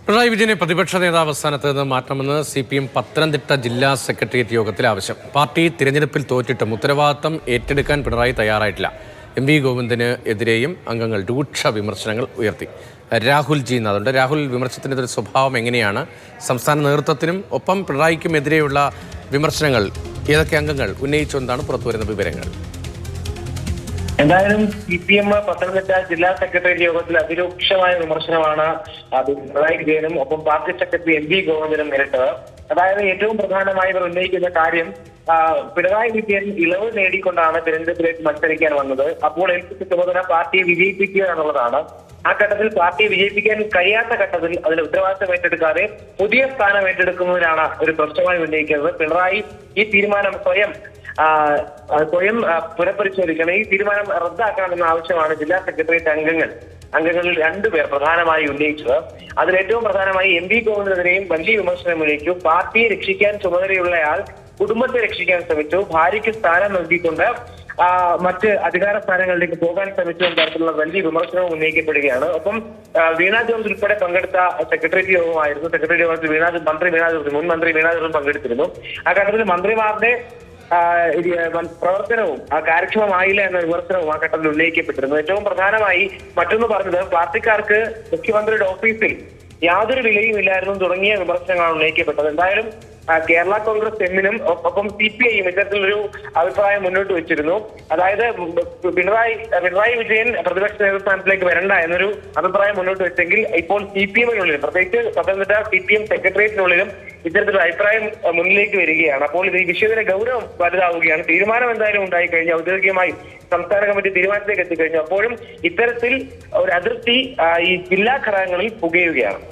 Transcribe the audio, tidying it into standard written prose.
പിണറായി വിജയനെ പ്രതിപക്ഷ നേതാവ് സ്ഥാനത്ത് നിന്ന് മാറ്റണമെന്ന് CPM പത്തനംതിട്ട ജില്ലാ സെക്രട്ടേറിയറ്റ് യോഗത്തിൽ ആവശ്യം. പാർട്ടി തിരഞ്ഞെടുപ്പിൽ തോറ്റിട്ടും ഉത്തരവാദിത്തം ഏറ്റെടുക്കാൻ പിണറായി തയ്യാറായിട്ടില്ല. MV ഗോവിന്ദന് എതിരെയും അംഗങ്ങൾ രൂക്ഷ വിമർശനങ്ങൾ ഉയർത്തി. രാഹുൽ ജി നാഥുണ്ട്. രാഹുൽ, വിമർശനത്തിൻ്റെ ഒരു സ്വഭാവം എങ്ങനെയാണ്? സംസ്ഥാന നേതൃത്വത്തിനും ഒപ്പം പിണറായിക്കും എതിരെയുള്ള വിമർശനങ്ങൾ ഏതൊക്കെ അംഗങ്ങൾ ഉന്നയിച്ചുകൊണ്ടാണ് പുറത്തുവരുന്ന വിവരങ്ങൾ? എന്തായാലും CPM പത്തനംതിട്ട ജില്ലാ സെക്രട്ടേറിയറ്റ് യോഗത്തിൽ അതിരൂക്ഷമായ വിമർശനമാണ് പിണറായി വിജയനും ഒപ്പം പാർട്ടി സെക്രട്ടറി MV ഗോവിന്ദനും നേരിട്ടത്. അതായത് ഏറ്റവും പ്രധാനമായി ഇവർ ഉന്നയിക്കുന്ന കാര്യം, പിണറായി വിജയൻ ഇളവ് നേടിക്കൊണ്ടാണ് തിരഞ്ഞെടുപ്പിലേക്ക് മത്സരിക്കാൻ വന്നത്. അപ്പോൾ ഏൽപ്പിച്ച ചുമതല പാർട്ടിയെ വിജയിപ്പിക്കുക എന്നുള്ളതാണ്. ആ ഘട്ടത്തിൽ പാർട്ടിയെ വിജയിപ്പിക്കാൻ കഴിയാത്ത ഘട്ടത്തിൽ അതിന് ഉത്തരവാദിത്തം ഏറ്റെടുക്കാതെ പുതിയ സ്ഥാനം ഏറ്റെടുക്കുന്നതിനാണ് ഒരു പ്രശ്നമായി ഉന്നയിക്കുന്നത്. പിണറായി ഈ തീരുമാനം സ്വയം പുനഃപരിശോധിക്കണം, ഈ തീരുമാനം റദ്ദാക്കണമെന്ന ആവശ്യമാണ് ജില്ലാ സെക്രട്ടേറിയറ്റ് അംഗങ്ങളിൽ രണ്ടുപേർ പ്രധാനമായി ഉന്നയിച്ചത്. അതിലേറ്റവും പ്രധാനമായി MV ഗോവിന്ദനെതിരെയും വലിയ വിമർശനം ഉന്നയിച്ചു. പാർട്ടിയെ രക്ഷിക്കാൻ ചുമതലയുള്ളയാൾ കുടുംബത്തെ രക്ഷിക്കാൻ ശ്രമിച്ചു, ഭാര്യയ്ക്ക് സ്ഥാനം നൽകിക്കൊണ്ട് മറ്റ് അധികാര സ്ഥാനങ്ങളിലേക്ക് പോകാൻ ശ്രമിച്ചു എന്ന തരത്തിലുള്ള വലിയ വിമർശനവും ഉന്നയിക്കപ്പെടുകയാണ്. ഒപ്പം വീണ ജോർജ് ഉൾപ്പെടെ പങ്കെടുത്ത സെക്രട്ടേറിയറ്റ് യോഗമായിരുന്നു. സെക്രട്ടേറിയറ്റ് യോഗത്തിൽ മുൻ മന്ത്രി വീണ ജോർജ് പങ്കെടുത്തിരുന്നു. ആ ഘട്ടത്തിൽ മന്ത്രിമാരുടെ പ്രവർത്തനവും കാര്യക്ഷമമായില്ല എന്ന വിമർശനവും ആ ഘട്ടത്തിൽ ഉന്നയിക്കപ്പെട്ടിരുന്നു. ഏറ്റവും പ്രധാനമായി മറ്റൊന്ന് പറഞ്ഞത്, പാർട്ടിക്കാർക്ക് മുഖ്യമന്ത്രിയുടെ ഓഫീസിൽ യാതൊരു വിലയും ഇല്ലായിരുന്നു തുടങ്ങിയ വിമർശനങ്ങളാണ് ഉന്നയിക്കപ്പെട്ടത്. എന്തായാലും കേരള കോൺഗ്രസ് എമ്മിനും ഒപ്പം CPIയും ഇത്തരത്തിലൊരു അഭിപ്രായം മുന്നോട്ട് വെച്ചിരുന്നു. അതായത് പിണറായി വിജയൻ പ്രതിപക്ഷ നേതൃസ്ഥാനത്തിലേക്ക് വരണ്ട എന്നൊരു അഭിപ്രായം മുന്നോട്ട് വെച്ചെങ്കിൽ ഇപ്പോൾ CPMനുള്ളിലും, പ്രത്യേകിച്ച് പത്തനംതിട്ട CPM സെക്രട്ടേറിയറ്റിനുള്ളിലും ഇത്തരത്തിലൊരു അഭിപ്രായം മുന്നിലേക്ക് വരികയാണ്. അപ്പോൾ ഇത് ഈ വിഷയത്തിന്റെ ഗൗരവം വലുതാവുകയാണ്. തീരുമാനം എന്തായാലും ഉണ്ടായി കഴിഞ്ഞു, ഔദ്യോഗികമായി സംസ്ഥാന കമ്മിറ്റി തീരുമാനത്തിലേക്ക് എത്തിക്കഴിഞ്ഞു. അപ്പോഴും ഇത്തരത്തിൽ ഒരു അതിർത്തി ഈ ജില്ലാ ഘടകങ്ങളിൽ പുകയുകയാണ്.